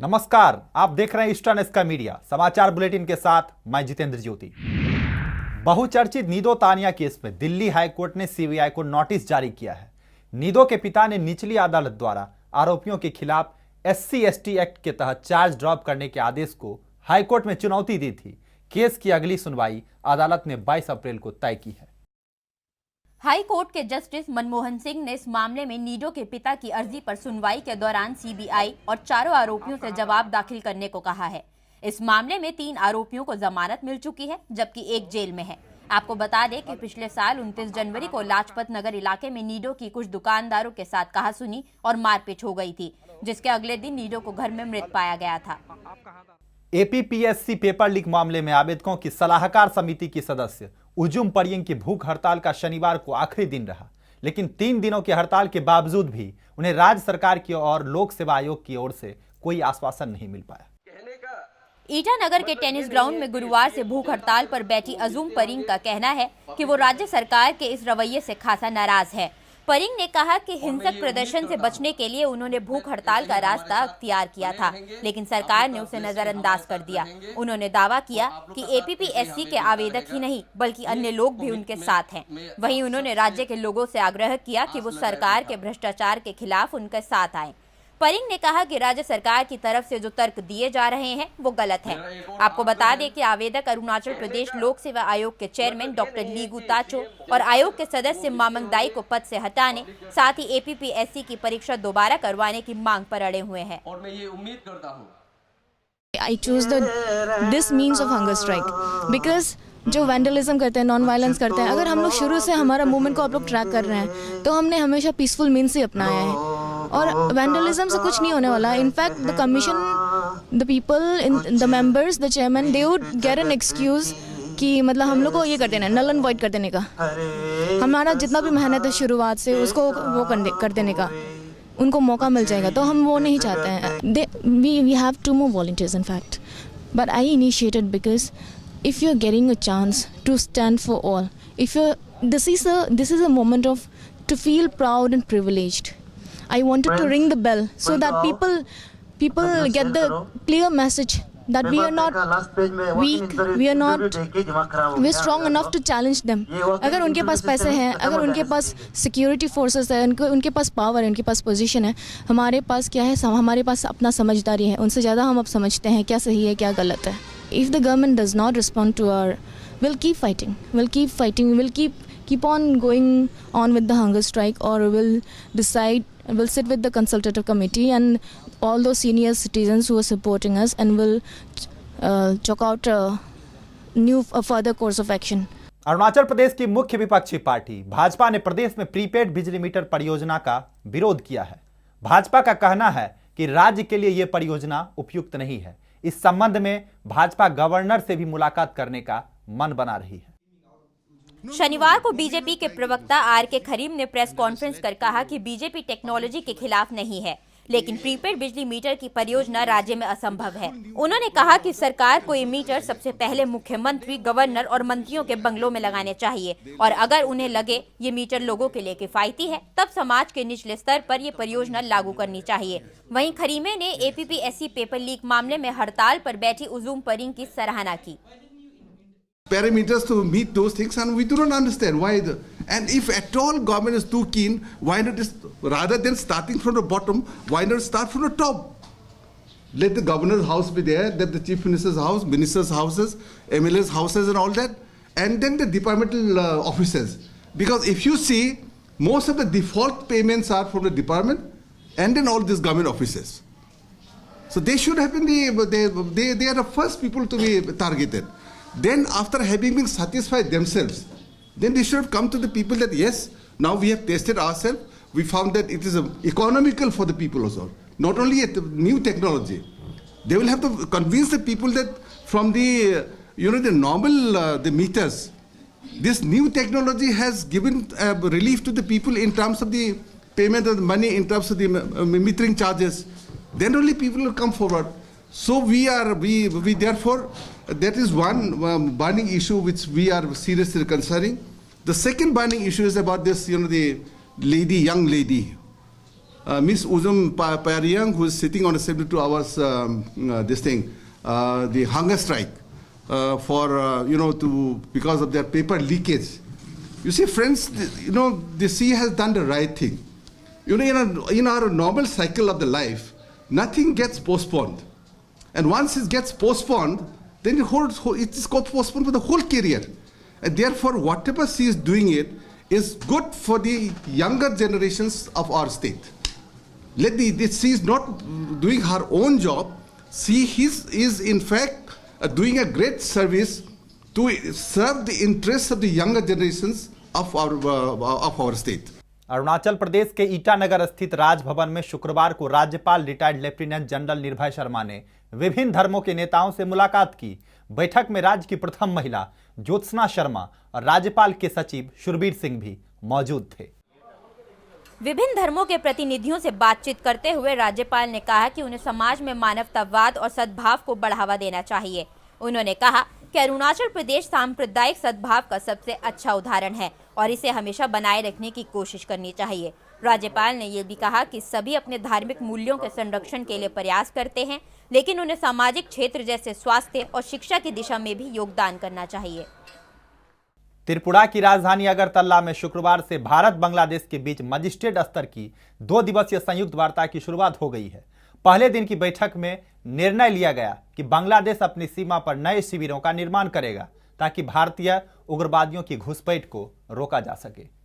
नमस्कार, आप देख रहे हैं ईस्टर्न एस्का मीडिया समाचार बुलेटिन के साथ मैं जितेंद्र ज्योति। बहुचर्चित नीदो तानिया केस में दिल्ली हाईकोर्ट ने सीबीआई को नोटिस जारी किया है। नीदो के पिता ने निचली अदालत द्वारा आरोपियों के खिलाफ SC/ST एक्ट के तहत चार्ज ड्रॉप करने के आदेश को हाईकोर्ट में चुनौती दी थी। केस की अगली सुनवाई अदालत ने 22 अप्रैल को तय की है। हाई कोर्ट के जस्टिस मनमोहन सिंह ने इस मामले में नीडो के पिता की अर्जी पर सुनवाई के दौरान सीबीआई और चारों आरोपियों से जवाब दाखिल करने को कहा है। इस मामले में 3 आरोपियों को जमानत मिल चुकी है, जबकि एक जेल में है। आपको बता दें कि पिछले साल 29 जनवरी को लाजपत नगर इलाके में नीडो की कुछ दुकानदारों के साथ कहासुनी और मारपीट हो गई थी, जिसके अगले दिन नीडो को घर में मृत पाया गया था। APPSC पेपर लीक मामले में आवेदकों की सलाहकार समिति की सदस्य उजुम परियंग की भूख हड़ताल का शनिवार को आखिरी दिन रहा, लेकिन 3 दिनों की हड़ताल के बावजूद भी उन्हें राज्य सरकार की और लोक सेवा आयोग की ओर से कोई आश्वासन नहीं मिल पाया। ईटानगर के टेनिस ग्राउंड में गुरुवार से भूख हड़ताल पर बैठी अजूम परिंग का कहना है कि वो राज्य सरकार के इस रवैये से खासा नाराज है। परिंग ने कहा कि हिंसक प्रदर्शन से बचने के लिए उन्होंने भूख हड़ताल का रास्ता अख्तियार किया था, लेकिन सरकार ने उसे नजरअंदाज कर दिया। उन्होंने दावा किया कि APPSC के आवेदक ही नहीं बल्कि अन्य लोग भी उनके साथ हैं। वहीं उन्होंने राज्य के लोगों से आग्रह किया कि वो सरकार के भ्रष्टाचार के खिलाफ उनके साथ आएं। परिंग ने कहा कि राज्य सरकार की तरफ से जो तर्क दिए जा रहे हैं वो गलत है। आपको बता दें कि आवेदक अरुणाचल प्रदेश लोक सेवा आयोग के चेयरमैन डॉक्टर लीगू ताचो और आयोग के सदस्य मामंग दाई को पद से हटाने, साथ ही APPSC की परीक्षा दोबारा करवाने की मांग पर अड़े हुए हैं। और मैं ये उम्मीद करता हूँ I choose this means of hunger strike because जो वैंडलिज्म करते हैं, नॉन वायलेंस करते हैं, अगर हम लोग शुरू से हमारा मूवमेंट को आप लोग ट्रैक कर रहे हैं तो हमने हमेशा पीसफुल मीन्स ही अपनाया है और वैंडलिज्म से कुछ नहीं होने वाला। In fact the commission, the people, the members, the chairman, they would get an excuse कि मतलब हम लोग को ये कर देना है, नल एंड वॉइड कर देने का। हमारा जितना भी मेहनत है शुरुआत से उसको वो कर देने का उनको मौका मिल जाएगा, तो हम वो नहीं चाहते हैं। We have 2 more volunteers in fact, but I initiated because if you're getting a chance to stand for all, this is a moment to feel proud and privileged. I wanted to ring the bell so that people get the clear message that we are not weak, we're strong enough to challenge them. अगर उनके पास पैसे हैं, अगर उनके पास security forces है, उनके पास power है, उनके पास पोजीशन है, हमारे पास क्या है, हमारे पास अपना समझदारी है। उनसे ज़्यादा हम अब समझते हैं क्या सही है क्या गलत है। If the government does not respond to we'll keep fighting, we'll keep on going on with the hunger strike, or we'll sit with the consultative committee and all those senior citizens who are supporting us, and we'll chalk out a further course of action. Arunachal Pradesh की मुख्य विपक्षी party Bhajpa ने प्रदेश में prepaid बिजली metre परियोजना का विरोध किया है। भाजपा का कहना है कि राज्य के लिए यह परियोजना उपयुक्त नहीं है। इस संबंध में भाजपा गवर्नर से भी मुलाकात करने का मन बना रही है। शनिवार को बीजेपी के प्रवक्ता RK खरीम ने प्रेस कॉन्फ्रेंस कर कहा कि बीजेपी टेक्नोलॉजी के खिलाफ नहीं है, लेकिन प्रीपेड बिजली मीटर की परियोजना राज्य में असंभव है। उन्होंने कहा कि सरकार को ये मीटर सबसे पहले मुख्यमंत्री, गवर्नर और मंत्रियों के बंगलों में लगाने चाहिए, और अगर उन्हें लगे ये मीटर लोगों के लिए किफायती है तब समाज के निचले स्तर पर ये परियोजना लागू करनी चाहिए। वहीं खरीमे ने APPSC पेपर लीक मामले में हड़ताल पर बैठी उजुम परिंग की सराहना की। Parameters to meet those things, and we do not understand why. And if at all government is too keen, why not rather than starting from the bottom, why not start from the top? Let the governor's house be there, let the chief minister's house, ministers' houses, MLA's houses, and all that, and then the departmental offices. Because if you see, most of the default payments are from the department, and then all these government offices. So they should have been they are the first people to be targeted. Then after having been satisfied themselves, then they should have come to the people that yes, now we have tested ourselves, we found that it is economical for the people also. Not only a new technology, they will have to convince the people that from the the normal the meters, this new technology has given relief to the people in terms of the payment of the money, in terms of the metering charges. Then only people will come forward. So we therefore, that is one burning issue which we are seriously concerning. The second burning issue is about this, the young lady Miss Uzum Pariyang, who is sitting on a 72 hours the hunger strike because of their paper leakage. You see, friends, the sea has done the right thing. In our normal cycle of the life, nothing gets postponed. And once it gets postponed, then it is postponed for the whole career. And therefore, whatever she is doing it is good for the younger generations of our state. She is not doing her own job. She is in fact doing a great service to serve the interests of the younger generations of our state. Arunachal Pradesh के ईटानगर स्थित राजभवन में शुक्रवार को राज्यपाल retired lieutenant general निर्भय शर्मा ने विभिन्न धर्मों के नेताओं से मुलाकात की। बैठक में राज्य की प्रथम महिला ज्योत्सना शर्मा और राज्यपाल के सचिव शुरबीर सिंह भी मौजूद थे। विभिन्न धर्मों के प्रतिनिधियों से बातचीत करते हुए राज्यपाल ने कहा कि उन्हें समाज में मानवतावाद और सद्भाव को बढ़ावा देना चाहिए। उन्होंने कहा कि अरुणाचल प्रदेश सांप्रदायिक सद्भाव का सबसे अच्छा उदाहरण है और इसे हमेशा बनाए रखने की कोशिश करनी चाहिए। राज्यपाल ने ये भी कहा कि सभी अपने धार्मिक मूल्यों के संरक्षण के लिए प्रयास करते हैं, लेकिन उन्हें सामाजिक क्षेत्र जैसे स्वास्थ्य और शिक्षा की दिशा में भी योगदान करना चाहिए। त्रिपुरा की राजधानी अगरतला में शुक्रवार से भारत बांग्लादेश के बीच मजिस्ट्रेट स्तर की 2 दिवसीय संयुक्त वार्ता की शुरुआत हो गई है। पहले दिन की बैठक में निर्णय लिया गया कि बांग्लादेश अपनी सीमा पर नए शिविरों का निर्माण करेगा ताकि भारतीय उग्रवादियों की घुसपैठ को रोका जा सके।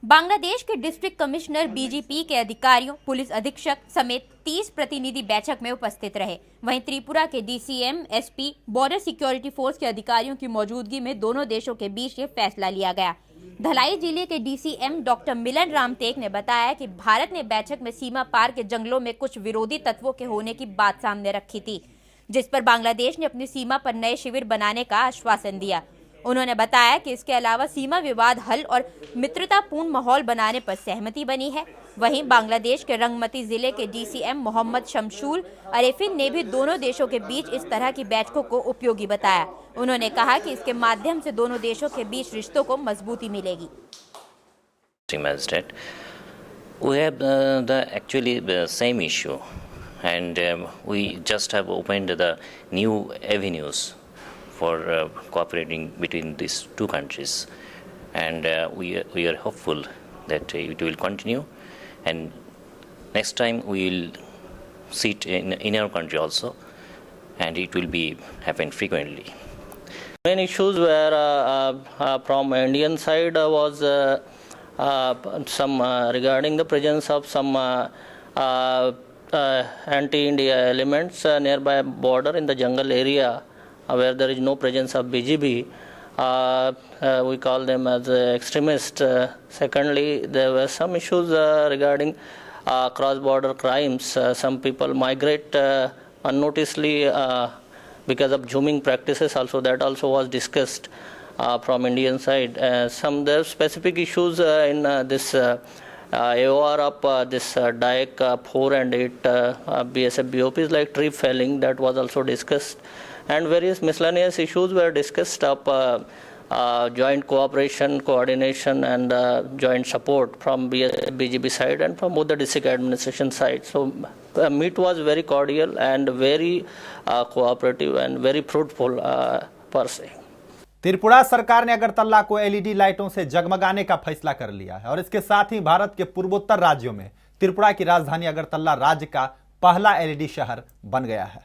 बांग्लादेश के डिस्ट्रिक्ट कमिश्नर, बीजीपी के अधिकारियों, पुलिस अधीक्षक समेत 30 प्रतिनिधि बैठक में उपस्थित रहे। वहीं त्रिपुरा के DCM, SP, border security force के अधिकारियों की मौजूदगी में दोनों देशों के बीच ये फैसला लिया गया। धलाई जिले के डीसीएम डॉक्टर मिलन रामटेक ने बताया कि भारत ने बैठक में सीमा पार के जंगलों में कुछ विरोधी तत्वों के होने की बात सामने रखी थी, जिस पर बांग्लादेश ने अपनी सीमा पर नए शिविर बनाने का आश्वासन दिया। उन्होंने बताया कि इसके अलावा सीमा विवाद हल और मित्रतापूर्ण माहौल बनाने पर सहमति बनी है। वहीं बांग्लादेश के रंगमती जिले के डीसीएम मोहम्मद शमशूल अरेफिन ने भी दोनों देशों के बीच इस तरह की बैठकों को उपयोगी बताया। उन्होंने कहा कि इसके माध्यम से दोनों देशों के बीच रिश्तों को मजबूती मिलेगी। We have actually the same issue, and we just have opened the new avenues for cooperating between these two countries, and we are hopeful that it will continue, and next time we will see it in our country also, and it will be happen frequently. Main issues were from Indian side was some regarding the presence of some anti-India elements nearby border in the jungle area where there is no presence of BGB. We call them as extremists. Secondly, there were some issues regarding cross-border crimes. Some people migrate unnoticedly because of zooming practices. Also, that also was discussed from Indian side. Some there are specific issues in this AOR of this DAEC 4 and 8 BSF BOPs like tree felling, that was also discussed, and various miscellaneous issues were discussed of joint cooperation, coordination, and joint support from BGB side and from both the district administration side. So meet was very cordial and very cooperative and very fruitful per se. Tripura सरकार ने अगरतला को LED लाइटों से जगमगाने का फैसला कर लिया है और इसके साथ ही भारत के पूर्वोत्तर राज्यों में त्रिपुरा की राजधानी अगरतला राज्य का पहला एलईडी शहर बन गया है।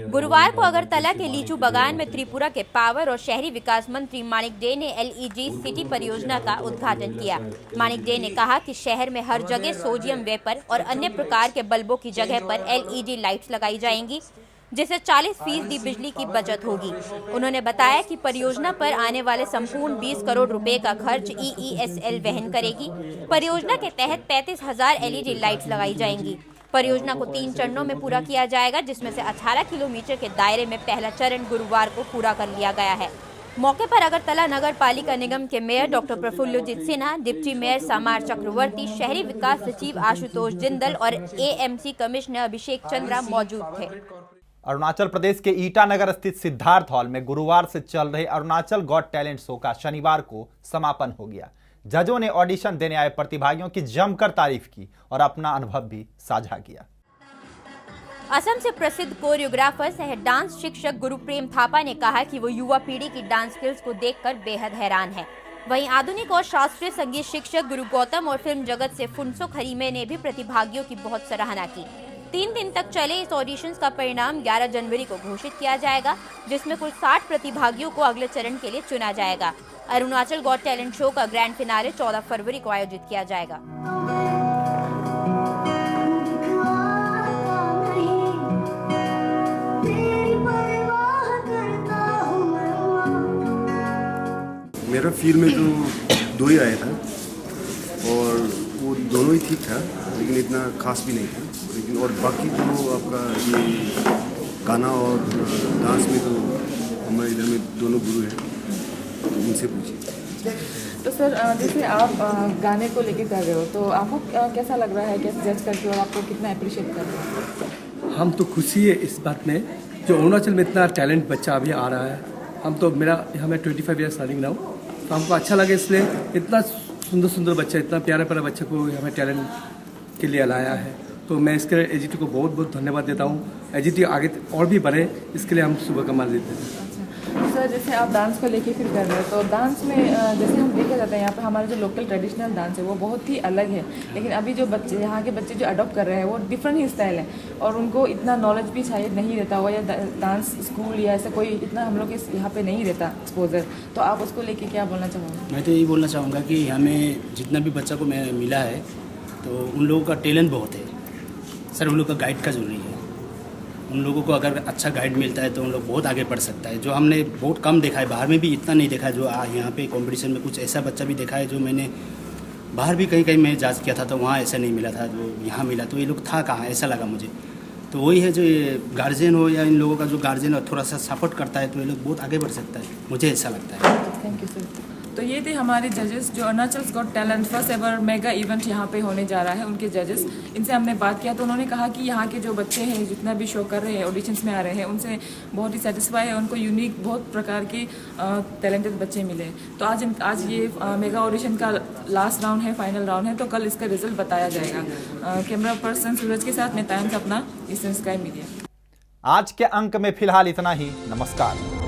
गुरुवार को अगरतला के लीचू बागान में त्रिपुरा के पावर और शहरी विकास मंत्री मानिक डे ने एलईडी सिटी परियोजना का उद्घाटन किया। मानिक डे ने कहा कि शहर में हर जगह सोडियम वेपर और अन्य प्रकार के बल्बों की जगह पर एलईडी लाइट्स लगाई जाएंगी, जिससे 40% बिजली की बचत होगी। उन्होंने बताया कि परियोजना पर आने वाले संपूर्ण 20 करोड़ रुपए का खर्च EESL वहन करेगी। परियोजना के तहत 35,000 एलईडी लाइट्स लगाई जाएंगी। परियोजना को 3 चरणों में पूरा किया जाएगा, जिसमें से 18 किलोमीटर के दायरे में पहला चरण गुरुवार को पूरा कर लिया गया है। मौके पर अगरतला नगर पालिका निगम के mayor doctor Prafulljit Sinha, deputy mayor Samar Chakraborty, शहरी विकास सचिव आशुतोष जिंदल और AMC कमिश्नर अभिषेक चंद्रा मौजूद थे। अरुणाचल प्रदेश के ईटानगर स्थित सिद्धार्थ हॉल में गुरुवार से चल रहे अरुणाचल गॉट टैलेंट शो का शनिवार को समापन हो गया, जजों ने ऑडिशन देने आए प्रतिभागियों की जमकर तारीफ की और अपना अनुभव भी साझा किया। असम से प्रसिद्ध कोरियोग्राफर सह डांस शिक्षक गुरुप्रेम थापा ने कहा कि वो युवा पीढ़ी की डांस स्किल्स को देखकर बेहद हैरान है। वहीं आधुनिक और शास्त्रीय संगीत शिक्षक गुरु गौतम और फिल्म जगत से फुनसुक हरीमे ने भी प्रतिभागियों की बहुत सराहना की। 3 दिन तक चले इस ऑडिशंस का परिणाम 11 जनवरी को घोषित किया जाएगा, जिसमें कुल 60 प्रतिभागियों को अगले चरण के लिए चुना जाएगा। अरुणाचल गॉट टैलेंट शो का ग्रैंड फिनाले 14 फरवरी को आयोजित किया जाएगा। मेरा फील्ड में तो 2 ही आया था और वो दोनों ही ठीक था, लेकिन इतना खास भी नहीं था। लेकिन और बाकी तो आपका ये गाना और डांस में तो हमारे इधर में दोनों गुरु हैं, तो उनसे पूछिए। तो सर, जैसे आप गाने को लेके कर रहे हो, तो आपको कैसा लग रहा है, कैसे जज करके और आपको कितना अप्रिशिएट कर रहे हो? हम तो खुशी है इस बात में, जो अरुणाचल में इतना टैलेंट बच्चा अभी आ रहा है। हम तो हमें 25 ईयर्स रनिंग नाउ, तो हमको अच्छा लगे, इसलिए इतना सुंदर बच्चा, इतना प्यारा बच्चे को हमें टैलेंट के लिए लाया है। तो मैं इसके लिए एजीटी को बहुत बहुत धन्यवाद देता हूँ। एजीटी आगे और भी बढ़े, इसके लिए हम शुभकामना देते हैं। तो सर, जैसे आप डांस को लेके फिर कर रहे हो, तो डांस में जैसे हम देखा जाता है यहाँ पे हमारे जो लोकल ट्रेडिशनल डांस है वो बहुत ही अलग है, लेकिन अभी जो बच्चे यहाँ के बच्चे जो अडॉप्ट कर रहे हैं वो डिफरेंट ही स्टाइल है और उनको इतना नॉलेज भी शायद नहीं रहता हुआ, या डांस स्कूल या ऐसा कोई इतना हम लोग के यहाँ पे नहीं रहता एक्सपोजर। तो आप उसको लेके क्या बोलना चाहोगे? मैं तो यही बोलना चाहूँगा कि हमें जितना भी बच्चा को मिला है, तो उन लोगों का टैलेंट बहुत है सर। उन लोग का गाइड का जरूरी है। उन लोगों को अगर अच्छा गाइड मिलता है तो उन लोग बहुत आगे बढ़ सकता है। जो हमने बहुत कम देखा है, बाहर में भी इतना नहीं देखा है। जो यहाँ पे कंपटीशन में कुछ ऐसा बच्चा भी देखा है जो मैंने बाहर भी कहीं मैं जांच किया था तो वहाँ ऐसा नहीं मिला था, जो यहाँ मिला। तो ये लोग था कहाँ, ऐसा लगा मुझे। तो वही है, जो ये गार्जियन हो या इन लोगों का जो गार्जियन थोड़ा सा सपोर्ट करता है तो ये लोग बहुत आगे बढ़ सकता है, मुझे ऐसा लगता है। Thank you sir. तो ये थे हमारे जजेस जो Arunachal got talent first ever mega event यहाँ पे होने जा रहा है, उनके जजेस। इनसे हमने बात किया तो उन्होंने कहा कि यहाँ के जो बच्चे हैं, जितना भी शो कर रहे हैं, ऑडिशंस में आ रहे हैं, उनसे बहुत ही सेटिस्फाई है। उनको यूनिक बहुत प्रकार के टैलेंटेड बच्चे मिले। तो आज ये मेगा ऑडिशन का लास्ट राउंड है, फाइनल राउंड है, तो कल इसका रिजल्ट बताया जाएगा। कैमरा पर्सन सूरज के साथ मैं तायन सपना, ईस्टर्न स्काई मीडिया। आज के अंक में फिलहाल इतना ही। नमस्कार।